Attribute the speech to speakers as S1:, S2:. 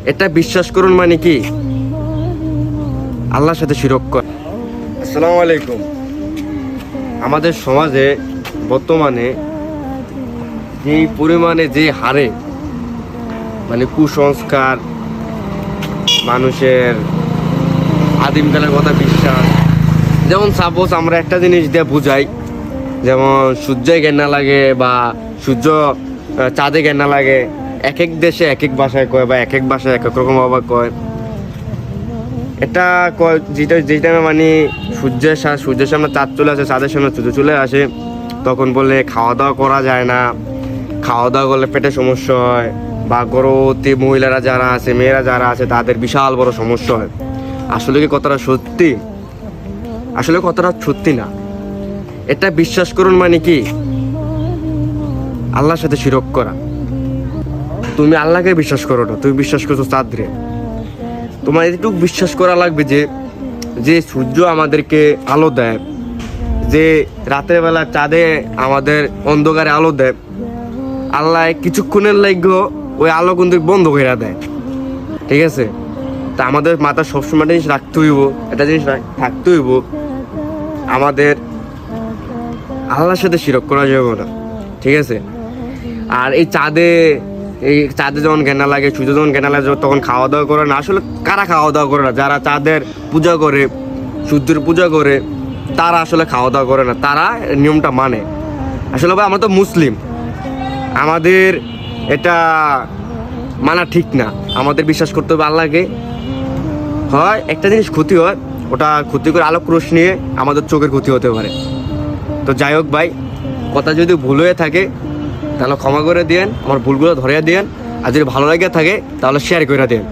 S1: এটা বিশ্বাস করুন মানে কি আল্লাহর সাথে শিরক কর। আসসালামু আলাইকুম। আমাদের সমাজে বর্তমানে যে পরিমাণে যে হারে মানে কুসংস্কার, মানুষের আদিমকালের কথা বিশ্বাস, যেমন সাপোজ আমরা একটা জিনিস দিয়ে বুঝাই, যেমন সূর্যে ঘেন্না লাগে বা সূর্য চাঁদে ঘেন্না লাগে, এক এক দেশে এক এক ভাষায় কয় বা এক এক ভাষায় এক এক রকম ভাবে কয়। এটা কয় যেটা মানে সূর্যের সামনে চাঁদ চলে আসে, চাঁদের সামনে সূর্য চলে আসে, তখন বলে খাওয়া দাওয়া করা যায় না, খাওয়া দাওয়া করলে পেটে সমস্যা হয়, বা গর্ভবতী মহিলারা যারা আছে, মেয়েরা যারা আছে, তাদের বিশাল বড় সমস্যা হয়। আসলে কি কথাটা সত্যি? আসলে কথাটা সত্যি না। এটা বিশ্বাস করুন মানে কি আল্লাহর সাথে শিরক করা। তুমি আল্লাহকে বিশ্বাস করো না, তুমি বিশ্বাস করছো চাঁদরে। তোমার এটুকু বিশ্বাস করা লাগবে যে যে সূর্য আমাদেরকে আলো দেয়, যে রাতের বেলা চাঁদে আমাদের অন্ধকারে আলো দেয়, আল্লাহ কিছুক্ষণের লাগেও ওই আলো কিন্তু বন্ধ করে দেয়। ঠিক আছে? তা আমাদের মাথা সবসময় জিনিস রাখতে হইব, একটা জিনিস থাকতে হইব, আমাদের আল্লাহর সাথে শিরক করা যাবে না। ঠিক আছে? আর এই চাঁদে যখন ঘেন্না লাগে, সূর্য যখন ঘেন্না লাগে, তখন খাওয়া দাওয়া করে না। আসলে কারা খাওয়া দাওয়া করে না? যারা চাঁদের পূজা করে, সূর্যের পূজা করে, তারা আসলে খাওয়া দাওয়া করে না, তারা নিয়মটা মানে। আসলে ভাই আমরা তো মুসলিম, আমাদের এটা মানা ঠিক না। আমাদের বিশ্বাস করতে হবে আল্লাহকে। হয় একটা জিনিস ক্ষতি হয়, ওটা ক্ষতি করে আলোক রোশনি নিয়ে আমাদের চোখের ক্ষতি হতে পারে। তো যাই হোক ভাই, কথা যদি ভুল হয়ে থাকে তাহলে ক্ষমা করে দিয়েন, আমার ভুলগুলো ধরিয়ে দিয়েন, আর যদি ভালো লাগে থাকে তাহলে শেয়ার করে দিন।